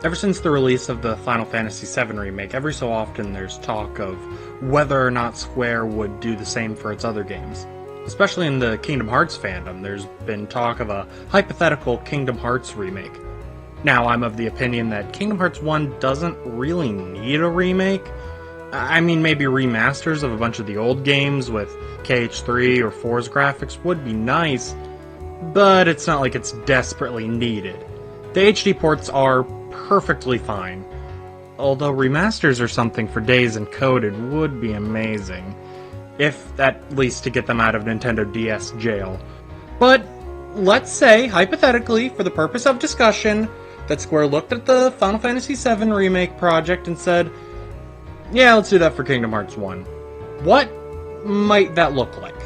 Ever since the release of the Final Fantasy VII Remake, every so often there's talk of whether or not Square would do the same for its other games. Especially in the Kingdom Hearts fandom, there's been talk of a hypothetical Kingdom Hearts remake. Now, I'm of the opinion that Kingdom Hearts 1 doesn't really need a remake. I mean, maybe remasters of a bunch of the old games with KH3 or 4's graphics would be nice, but it's not like it's desperately needed. The HD ports are perfectly fine, although remasters or something for Days Encoded would be amazing, if at least to get them out of Nintendo DS jail. But let's say, hypothetically, for the purpose of discussion, that Square looked at the Final Fantasy VII Remake project and said, yeah, let's do that for Kingdom Hearts 1. What might that look like?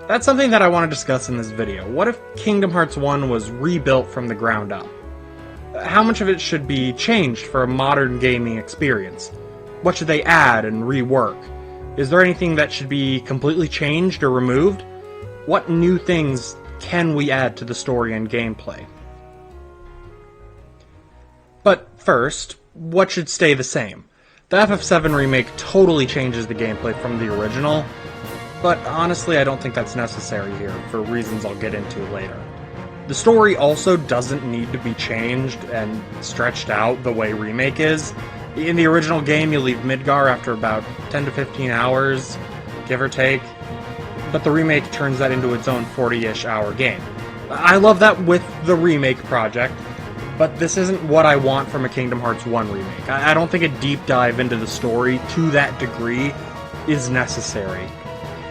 That's something that I want to discuss in this video. What if Kingdom Hearts 1 was rebuilt from the ground up? How much of it should be changed for a modern gaming experience? What should they add and rework? Is there anything that should be completely changed or removed? What new things can we add to the story and gameplay? But first, what should stay the same? The FF7 Remake totally changes the gameplay from the original, but honestly I don't think that's necessary here, for reasons I'll get into later. The story also doesn't need to be changed and stretched out the way Remake is. In the original game, you leave Midgar after about 10 to 15 hours, give or take, but the Remake turns that into its own 40-ish hour game. I love that with the Remake project, but this isn't what I want from a Kingdom Hearts 1 remake. I don't think a deep dive into the story to that degree is necessary.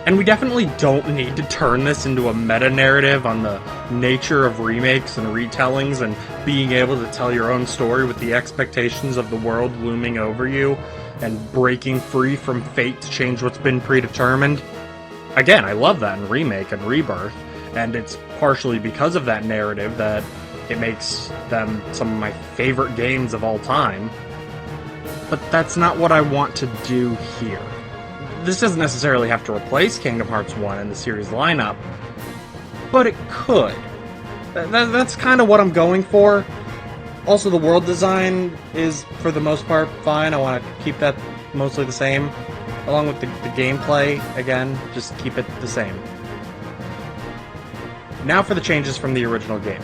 And we definitely don't need to turn this into a meta-narrative on the nature of remakes and retellings and being able to tell your own story with the expectations of the world looming over you and breaking free from fate to change what's been predetermined. Again, I love that in Remake and Rebirth, and it's partially because of that narrative that it makes them some of my favorite games of all time. But that's not what I want to do here. This doesn't necessarily have to replace Kingdom Hearts 1 in the series lineup, but it could. That's kind of what I'm going for. Also, the world design is, for the most part, fine. I want to keep that mostly the same. Along with the gameplay, again, just keep it the same. Now for the changes from the original game.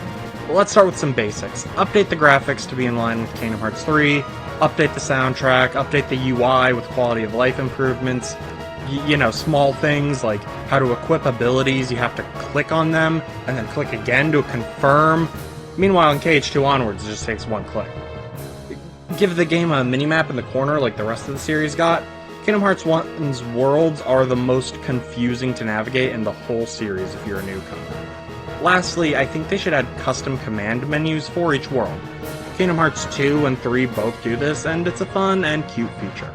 Well, let's start with some basics. Update the graphics to be in line with Kingdom Hearts 3, update the soundtrack, update the UI with quality of life improvements, you know, small things like how to equip abilities, you have to click on them, and then click again to confirm. Meanwhile, in KH2 onwards, it just takes one click. Give the game a minimap in the corner like the rest of the series got. Kingdom Hearts 1's worlds are the most confusing to navigate in the whole series if you're a newcomer. Lastly, I think they should add custom command menus for each world. Kingdom Hearts 2 and 3 both do this, and it's a fun and cute feature.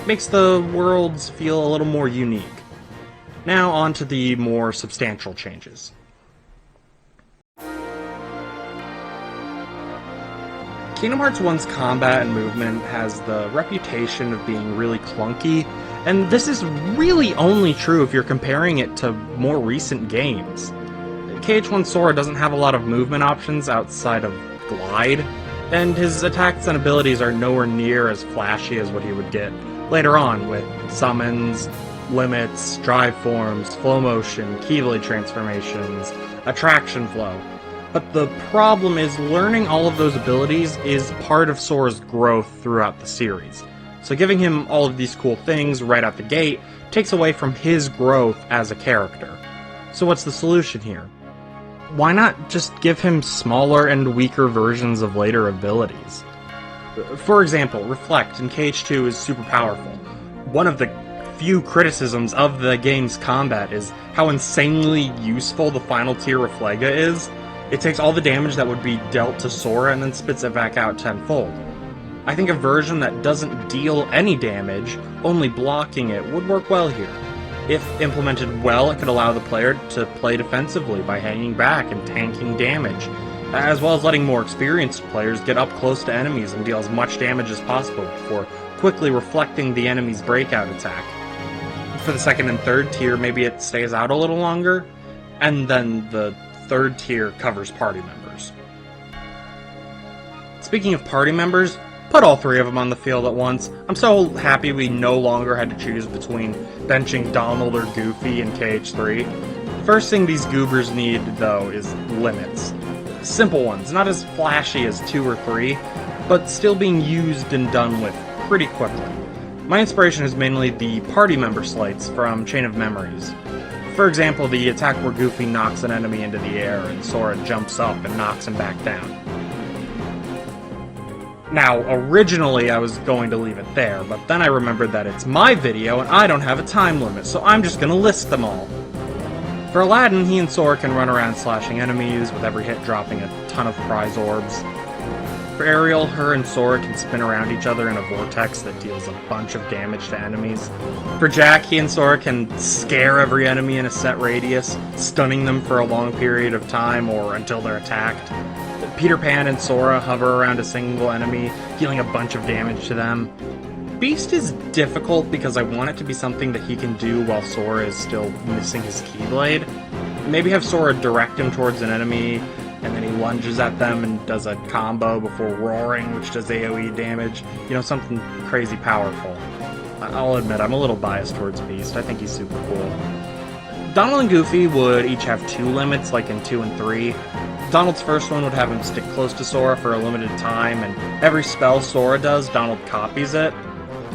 Makes the worlds feel a little more unique. Now on to the more substantial changes. Kingdom Hearts 1's combat and movement has the reputation of being really clunky, and this is really only true if you're comparing it to more recent games. KH1 Sora doesn't have a lot of movement options outside of glide, and his attacks and abilities are nowhere near as flashy as what he would get later on with summons, limits, drive forms, flow motion, Keyblade transformations, attraction flow. But the problem is learning all of those abilities is part of Sora's growth throughout the series. So giving him all of these cool things right out the gate takes away from his growth as a character. So what's the solution here? Why not just give him smaller and weaker versions of later abilities? For example, Reflect in KH2 is super powerful. One of the few criticisms of the game's combat is how insanely useful the final tier Reflega is. It takes all the damage that would be dealt to Sora and then spits it back out tenfold. I think a version that doesn't deal any damage, only blocking it, would work well here. If implemented well, it could allow the player to play defensively by hanging back and tanking damage, as well as letting more experienced players get up close to enemies and deal as much damage as possible before quickly reflecting the enemy's breakout attack. For the second and third tier, maybe it stays out a little longer, and then the third tier covers party members. Speaking of party members, put all three of them on the field at once. I'm so happy we no longer had to choose between benching Donald or Goofy in KH3. First thing these goobers need, though, is limits. Simple ones, not as flashy as 2 or 3, but still being used and done with pretty quickly. My inspiration is mainly the party member slights from Chain of Memories. For example, the attack where Goofy knocks an enemy into the air and Sora jumps up and knocks him back down. Now, originally I was going to leave it there, but then I remembered that it's my video and I don't have a time limit, so I'm just gonna list them all. For Aladdin, he and Sora can run around slashing enemies, with every hit dropping a ton of prize orbs. For Ariel, her and Sora can spin around each other in a vortex that deals a bunch of damage to enemies. For Jack, he and Sora can scare every enemy in a set radius, stunning them for a long period of time or until they're attacked. Peter Pan and Sora hover around a single enemy, dealing a bunch of damage to them. Beast is difficult because I want it to be something that he can do while Sora is still missing his Keyblade. Maybe have Sora direct him towards an enemy, and then he lunges at them and does a combo before roaring, which does AoE damage. You know, something crazy powerful. I'll admit, I'm a little biased towards Beast. I think he's super cool. Donald and Goofy would each have 2 limits, like in 2 and 3. Donald's first one would have him stick close to Sora for a limited time, and every spell Sora does, Donald copies it.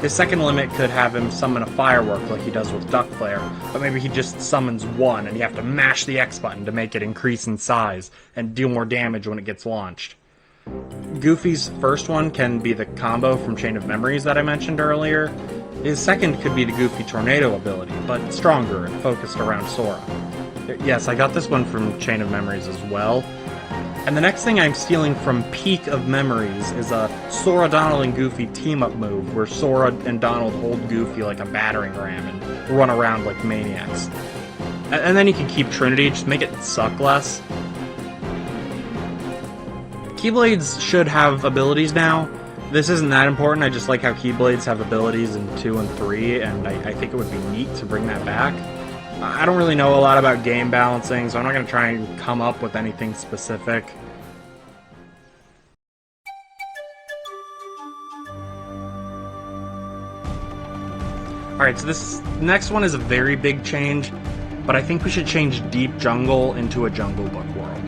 His second limit could have him summon a firework like he does with Duck Flare, but maybe he just summons one and you have to mash the X button to make it increase in size and deal more damage when it gets launched. Goofy's first one can be the combo from Chain of Memories that I mentioned earlier. His second could be the Goofy Tornado ability, but stronger and focused around Sora. Yes, I got this one from Chain of Memories as well. And the next thing I'm stealing from Peak of Memories is a Sora, Donald, and Goofy team-up move, where Sora and Donald hold Goofy like a battering ram and run around like maniacs. And then you can keep Trinity, just make it suck less. Keyblades should have abilities now. This isn't that important, I just like how Keyblades have abilities in 2 and 3, and I think it would be neat to bring that back. I don't really know a lot about game balancing, so I'm not going to try and come up with anything specific. Alright, so this next one is a very big change, but I think we should change Deep Jungle into a Jungle Book world.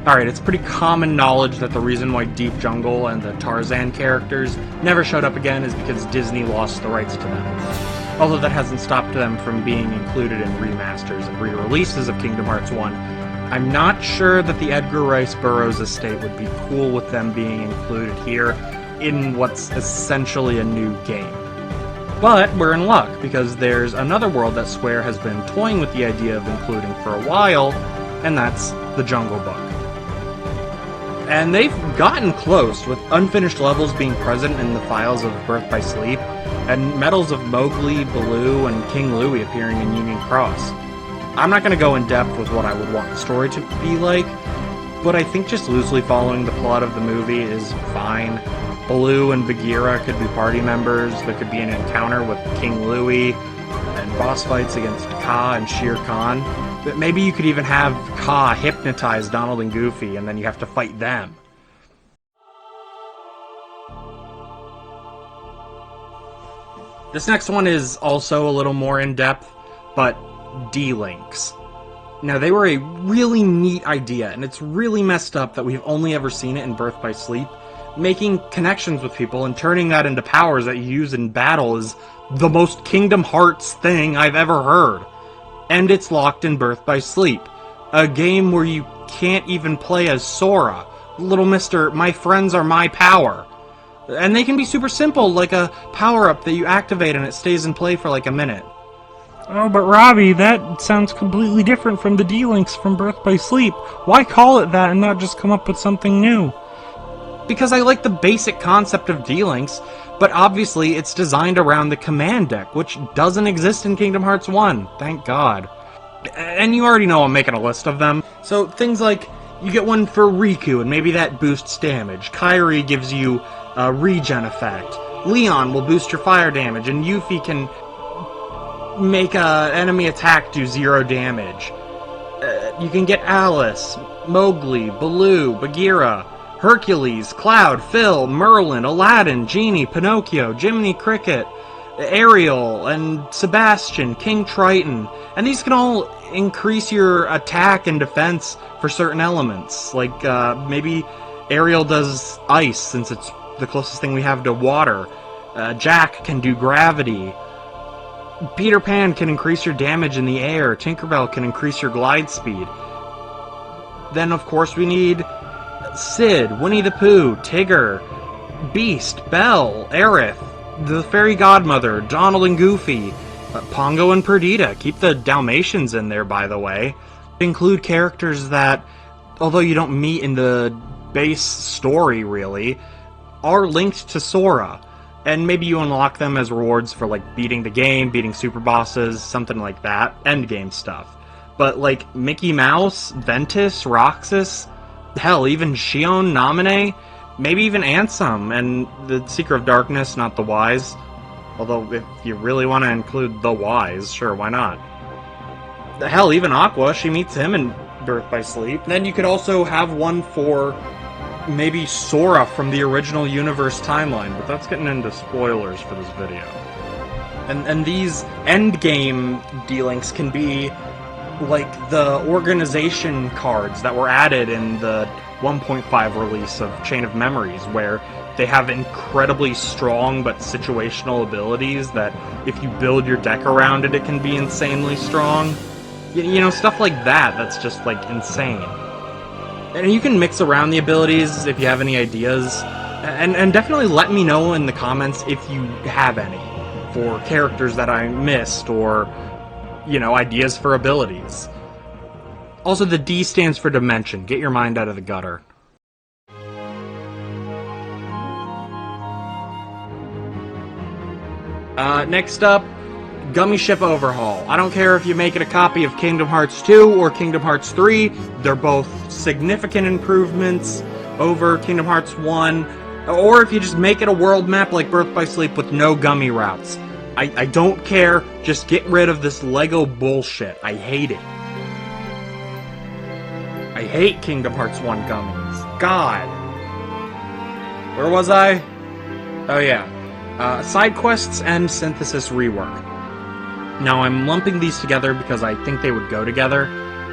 Alright, it's pretty common knowledge that the reason why Deep Jungle and the Tarzan characters never showed up again is because Disney lost the rights to them. Although that hasn't stopped them from being included in remasters and re-releases of Kingdom Hearts 1, I'm not sure that the Edgar Rice Burroughs estate would be cool with them being included here in what's essentially a new game. But we're in luck, because there's another world that Square has been toying with the idea of including for a while, and that's the Jungle Book. And they've gotten close, with unfinished levels being present in the files of Birth by Sleep, and medals of Mowgli, Baloo, and King Louie appearing in Union Cross. I'm not going to go in depth with what I would want the story to be like, but I think just loosely following the plot of the movie is fine. Baloo and Bagheera could be party members, there could be an encounter with King Louie, and boss fights against Kaa and Shere Khan. But maybe you could even have Kaa hypnotize Donald and Goofy, and then you have to fight them. This next one is also a little more in-depth, but D-Links. Now, they were a really neat idea, and it's really messed up that we've only ever seen it in Birth by Sleep. Making connections with people and turning that into powers that you use in battle is the most Kingdom Hearts thing I've ever heard. And it's locked in Birth by Sleep, a game where you can't even play as Sora. Little Mr. My friends are my power. And they can be super simple, like a power-up that you activate and it stays in play for like a minute. Oh, but Robbie, that sounds completely different from the D-Links from Birth by Sleep. Why call it that and not just come up with something new? Because I like the basic concept of D-Links, but obviously it's designed around the command deck, which doesn't exist in Kingdom Hearts 1, thank God. And you already know I'm making a list of them. So things like, you get one for Riku, and maybe that boosts damage. Kairi gives you a regen effect. Leon will boost your fire damage, and Yuffie can make an enemy attack do 0 damage. You can get Alice, Mowgli, Baloo, Bagheera, Hercules, Cloud, Phil, Merlin, Aladdin, Genie, Pinocchio, Jiminy Cricket, Ariel, and Sebastian, King Triton. And these can all increase your attack and defense for certain elements. Like, maybe Ariel does ice, since it's the closest thing we have to water. Jack can do gravity. Peter Pan can increase your damage in the air. Tinkerbell can increase your glide speed. Then, of course, we need Sid, Winnie the Pooh, Tigger, Beast, Belle, Aerith, the Fairy Godmother, Donald and Goofy, Pongo and Perdita. Keep the Dalmatians in there, by the way. Include characters that, although you don't meet in the base story, really, are linked to Sora. And maybe you unlock them as rewards for, like, beating the game, beating super bosses, something like that. Endgame stuff. But, like, Mickey Mouse, Ventus, Roxas, hell, even Shion, Naminé, maybe even Ansem, and the Seeker of Darkness, not the Wise. Although, if you really want to include the Wise, sure, why not? Hell, even Aqua, she meets him in Birth by Sleep. Then you could also have one for maybe Sora from the original universe timeline, but that's getting into spoilers for this video. And these endgame dealings can be like the organization cards that were added in the 1.5 release of Chain of Memories, where they have incredibly strong but situational abilities that if you build your deck around it, it can be insanely strong. You know, stuff like that, that's just, like, insane. And you can mix around the abilities if you have any ideas. And definitely let me know in the comments if you have any for characters that I missed, or, you know, ideas for abilities. Also, the D stands for Dimension. Get your mind out of the gutter. Next up, Gummy Ship Overhaul. I don't care if you make it a copy of Kingdom Hearts 2 or Kingdom Hearts 3, they're both significant improvements over Kingdom Hearts 1, or if you just make it a world map like Birth by Sleep with no gummy routes. I don't care, just get rid of this Lego bullshit. I hate it. I hate Kingdom Hearts 1 gummies. God. Where was I? Oh yeah. Side quests and synthesis rework. Now, I'm lumping these together because I think they would go together.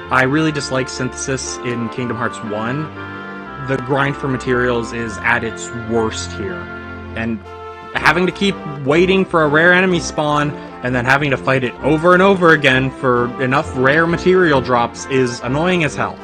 I really dislike synthesis in Kingdom Hearts 1. The grind for materials is at its worst here. And having to keep waiting for a rare enemy spawn and then having to fight it over and over again for enough rare material drops is annoying as hell.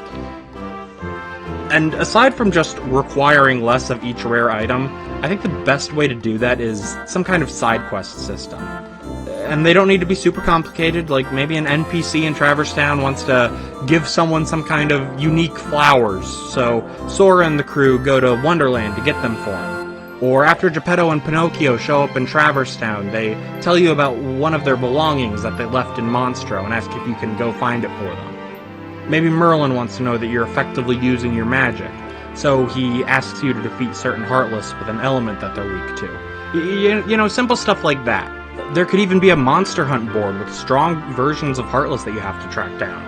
And aside from just requiring less of each rare item, I think the best way to do that is some kind of side quest system. And they don't need to be super complicated, like maybe an NPC in Traverse Town wants to give someone some kind of unique flowers, so Sora and the crew go to Wonderland to get them for him. Or after Geppetto and Pinocchio show up in Traverse Town, they tell you about one of their belongings that they left in Monstro and ask if you can go find it for them. Maybe Merlin wants to know that you're effectively using your magic, so he asks you to defeat certain Heartless with an element that they're weak to. You know, simple stuff like that. There could even be a monster hunt board with strong versions of Heartless that you have to track down.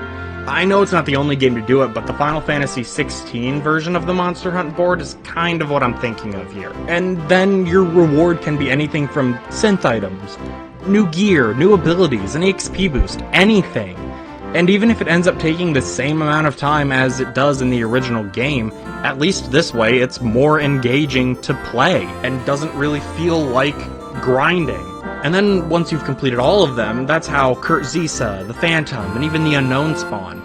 I know it's not the only game to do it, but the Final Fantasy XVI version of the Monster Hunt board is kind of what I'm thinking of here. And then your reward can be anything from synth items, new gear, new abilities, an EXP boost, anything. And even if it ends up taking the same amount of time as it does in the original game, at least this way it's more engaging to play and doesn't really feel like grinding. And then, once you've completed all of them, that's how Kurt Zisa, the Phantom, and even the Unknown spawn.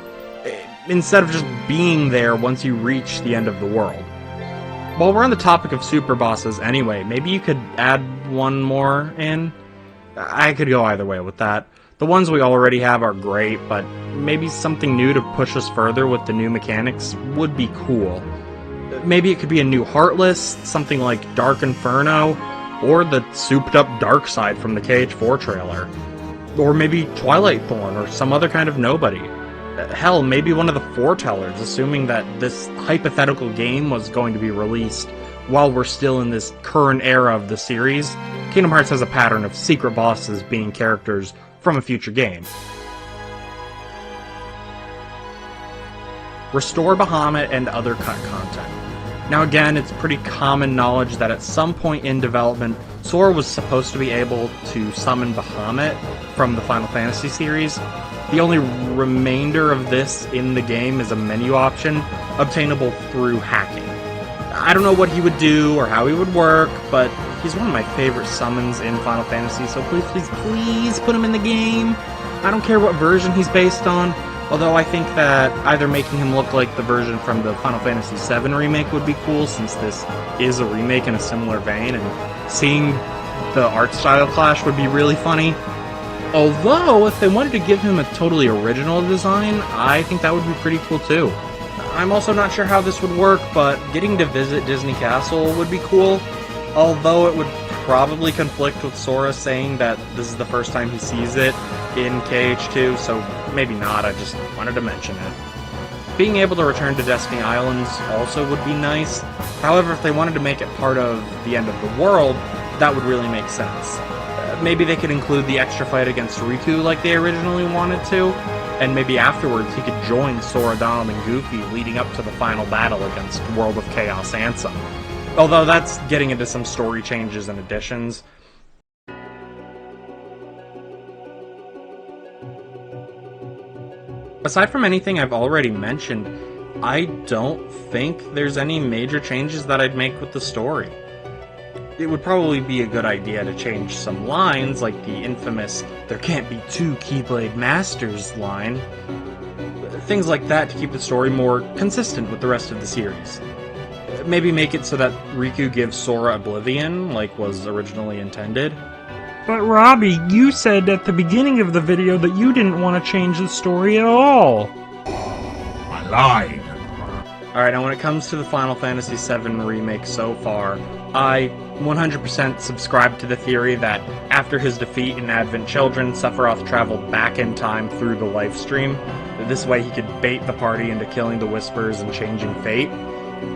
Instead of just being there once you reach the end of the world. While we're on the topic of super bosses anyway, maybe you could add one more in? I could go either way with that. The ones we already have are great, but maybe something new to push us further with the new mechanics would be cool. Maybe it could be a new Heartless, something like Dark Inferno, or the souped-up Dark Side from the KH4 trailer. Or maybe Twilight Thorn, or some other kind of nobody. Hell, maybe one of the foretellers, assuming that this hypothetical game was going to be released while we're still in this current era of the series. Kingdom Hearts has a pattern of secret bosses being characters from a future game. Restore Bahamut and other cut content. Now again, it's pretty common knowledge that at some point in development, Sora was supposed to be able to summon Bahamut from the Final Fantasy series. The only remainder of this in the game is a menu option, obtainable through hacking. I don't know what he would do or how he would work, but he's one of my favorite summons in Final Fantasy, so please put him in the game. I don't care what version he's based on, although I think that either making him look like the version from the Final Fantasy VII Remake would be cool, since this is a remake in a similar vein, and seeing the art style clash would be really funny. Although, if they wanted to give him a totally original design, I think that would be pretty cool too. I'm also not sure how this would work, but getting to visit Disney Castle would be cool, although it would probably conflict with Sora saying that this is the first time he sees it in KH2, so maybe not, I just wanted to mention it. Being able to return to Destiny Islands also would be nice. However, if they wanted to make it part of the end of the world, that would really make sense. Maybe they could include the extra fight against Riku like they originally wanted to, and maybe afterwards he could join Sora, Donald, and Goofy leading up to the final battle against World of Chaos Ansem. Although that's getting into some story changes and additions. Aside from anything I've already mentioned, I don't think there's any major changes that I'd make with the story. It would probably be a good idea to change some lines, like the infamous "there can't be two Keyblade Masters" line. Things like that to keep the story more consistent with the rest of the series. Maybe make it so that Riku gives Sora Oblivion, like was originally intended. But Robbie, you said at the beginning of the video that you didn't want to change the story at all. I lied. Alright, now when it comes to the Final Fantasy VII Remake so far, I 100% subscribe to the theory that after his defeat in Advent Children, Sephiroth traveled back in time through the life stream. This way he could bait the party into killing the Whispers and changing fate.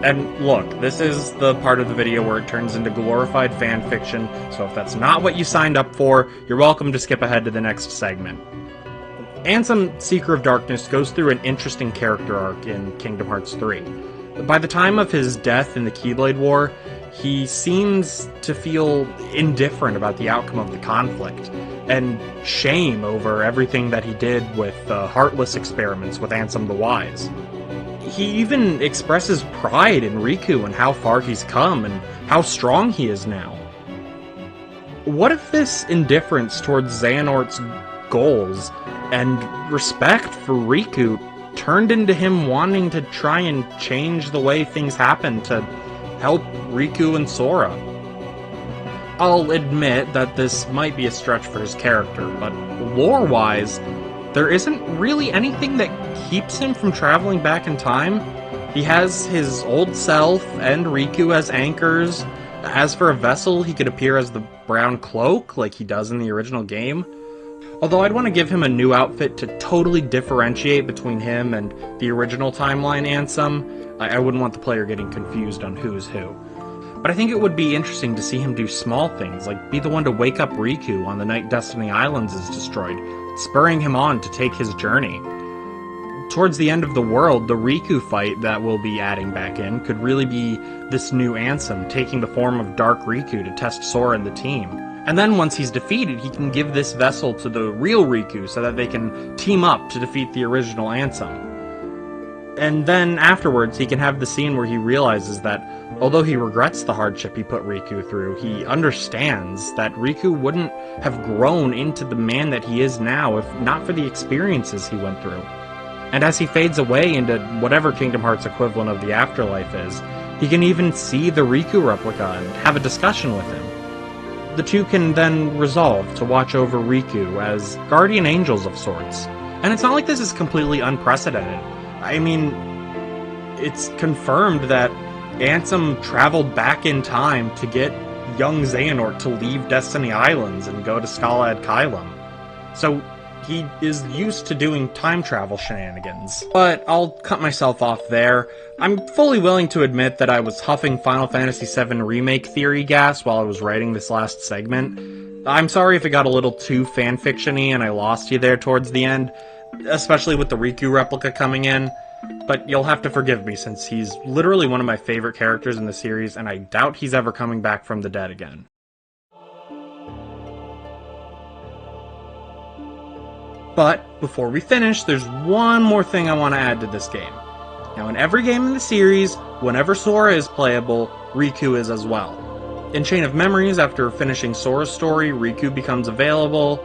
And look, this is the part of the video where it turns into glorified fanfiction, so if that's not what you signed up for, you're welcome to skip ahead to the next segment. Ansem, Seeker of Darkness, goes through an interesting character arc in Kingdom Hearts 3. By the time of his death in the Keyblade War, he seems to feel indifferent about the outcome of the conflict, and shame over everything that he did with the Heartless experiments with Ansem the Wise. He even expresses pride in Riku and how far he's come and how strong he is now. What if this indifference towards Xehanort's goals and respect for Riku turned into him wanting to try and change the way things happen to help Riku and Sora? I'll admit that this might be a stretch for his character, but lore-wise, there isn't really anything that keeps him from traveling back in time. He has his old self and Riku as anchors. As for a vessel, he could appear as the brown cloak, like he does in the original game. Although I'd want to give him a new outfit to totally differentiate between him and the original timeline Ansem. I wouldn't want the player getting confused on who's who. But I think it would be interesting to see him do small things, like be the one to wake up Riku on the night Destiny Islands is destroyed, spurring him on to take his journey. Towards the end of the world, the Riku fight that we'll be adding back in could really be this new Ansem taking the form of Dark Riku to test Sora and the team. And then once he's defeated, he can give this vessel to the real Riku so that they can team up to defeat the original Ansem. And then afterwards, he can have the scene where he realizes that although he regrets the hardship he put Riku through, he understands that Riku wouldn't have grown into the man that he is now if not for the experiences he went through. And as he fades away into whatever Kingdom Hearts equivalent of the afterlife is, he can even see the Riku replica and have a discussion with him. The two can then resolve to watch over Riku as guardian angels of sorts. And it's not like this is completely unprecedented. I mean, it's confirmed that Ansem traveled back in time to get young Xehanort to leave Destiny Islands and go to Skalad Kylum. So he is used to doing time travel shenanigans. But I'll cut myself off there. I'm fully willing to admit that I was huffing Final Fantasy VII Remake theory gas while I was writing this last segment. I'm sorry if it got a little too fanfiction-y and I lost you there towards the end, especially with the Riku replica coming in. But you'll have to forgive me since he's literally one of my favorite characters in the series, and I doubt he's ever coming back from the dead again. But before we finish, there's one more thing I want to add to this game. Now, in every game in the series, whenever Sora is playable, Riku is as well. In Chain of Memories, after finishing Sora's story, Riku becomes available.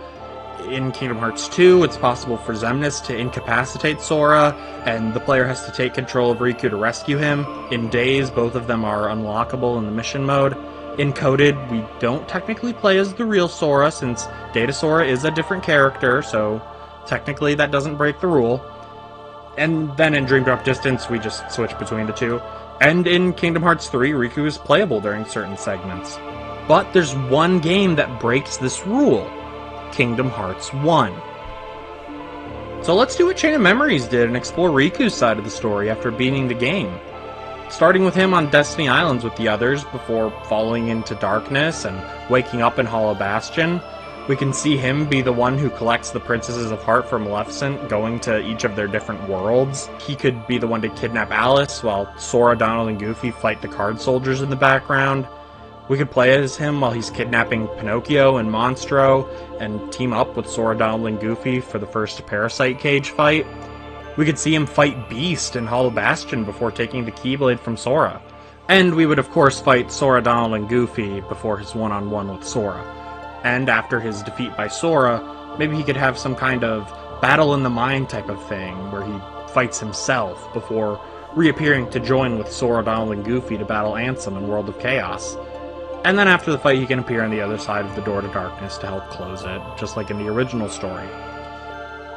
In Kingdom Hearts 2, it's possible for Xemnas to incapacitate Sora, and the player has to take control of Riku to rescue him. In Days, both of them are unlockable in the mission mode. In Coded, we don't technically play as the real Sora, since Data Sora is a different character, so technically that doesn't break the rule. And then in Dream Drop Distance, we just switch between the two. And in Kingdom Hearts 3, Riku is playable during certain segments. But there's one game that breaks this rule. Kingdom Hearts 1. So let's do what Chain of Memories did and explore Riku's side of the story after beating the game. Starting with him on Destiny Islands with the others before falling into darkness and waking up in Hollow Bastion. We can see him be the one who collects the Princesses of Heart for Maleficent, going to each of their different worlds. He could be the one to kidnap Alice, while Sora, Donald, and Goofy fight the card soldiers in the background. We could play as him while he's kidnapping Pinocchio and Monstro, and team up with Sora, Donald, and Goofy for the first Parasite Cage fight. We could see him fight Beast in Hollow Bastion before taking the Keyblade from Sora. And we would of course fight Sora, Donald, and Goofy before his one-on-one with Sora. And after his defeat by Sora, maybe he could have some kind of battle in the mind type of thing, where he fights himself before reappearing to join with Sora, Donald, and Goofy to battle Ansem in World of Chaos. And then after the fight, he can appear on the other side of the Door to Darkness to help close it, just like in the original story.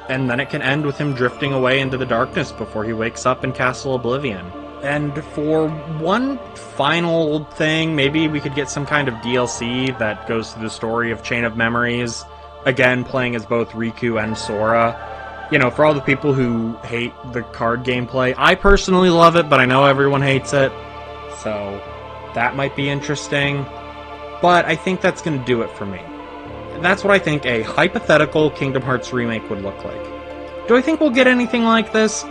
And then it can end with him drifting away into the darkness before he wakes up in Castle Oblivion. And for one final thing, maybe we could get some kind of DLC that goes through the story of Chain of Memories, again playing as both Riku and Sora. You know, for all the people who hate the card gameplay, I personally love it, but I know everyone hates it, so that might be interesting. But I think that's going to do it for me. That's what I think a hypothetical Kingdom Hearts remake would look like. Do I think we'll get anything like this?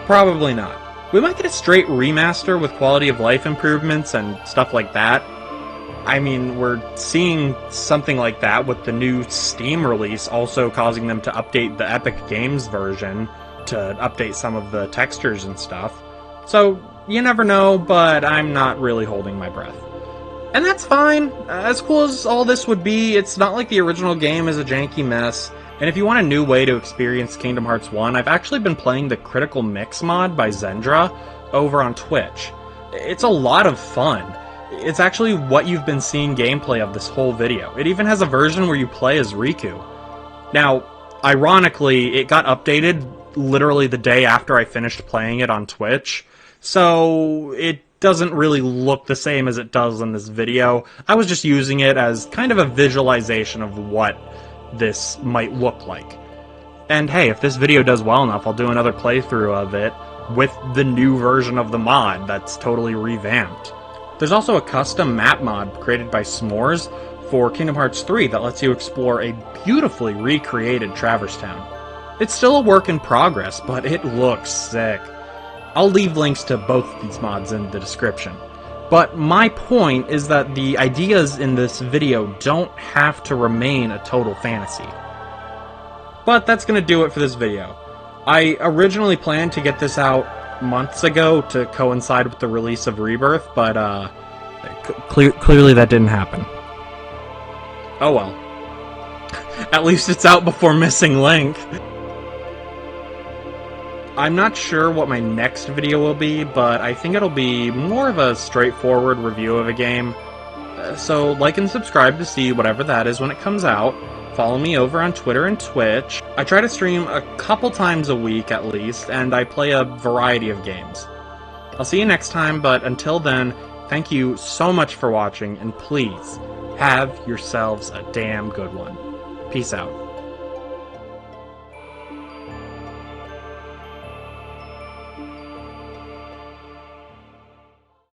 Probably not. We might get a straight remaster with quality of life improvements and stuff like that. I mean, we're seeing something like that with the new Steam release also causing them to update the Epic Games version to update some of the textures and stuff. So, you never know, but I'm not really holding my breath. And that's fine. As cool as all this would be, it's not like the original game is a janky mess. And if you want a new way to experience Kingdom Hearts 1, I've actually been playing the Critical Mix mod by Zendra over on Twitch. It's a lot of fun. It's actually what you've been seeing gameplay of this whole video. It even has a version where you play as Riku. Now, ironically, it got updated literally the day after I finished playing it on Twitch, so it doesn't really look the same as it does in this video. I was just using it as kind of a visualization of what this might look like. And hey, if this video does well enough, I'll do another playthrough of it with the new version of the mod that's totally revamped. There's also a custom map mod created by S'mores for Kingdom Hearts 3 that lets you explore a beautifully recreated Traverse Town. It's still a work in progress, but it looks sick. I'll leave links to both of these mods in the description. But my point is that the ideas in this video don't have to remain a total fantasy. But that's going to do it for this video. I originally planned to get this out months ago to coincide with the release of Rebirth, but clearly that didn't happen. Oh well. At least it's out before Missing Link. I'm not sure what my next video will be, but I think it'll be more of a straightforward review of a game. So like and subscribe to see whatever that is when it comes out. Follow me over on Twitter and Twitch. I try to stream a couple times a week at least, and I play a variety of games. I'll see you next time, but until then, thank you so much for watching, and please, have yourselves a damn good one. Peace out.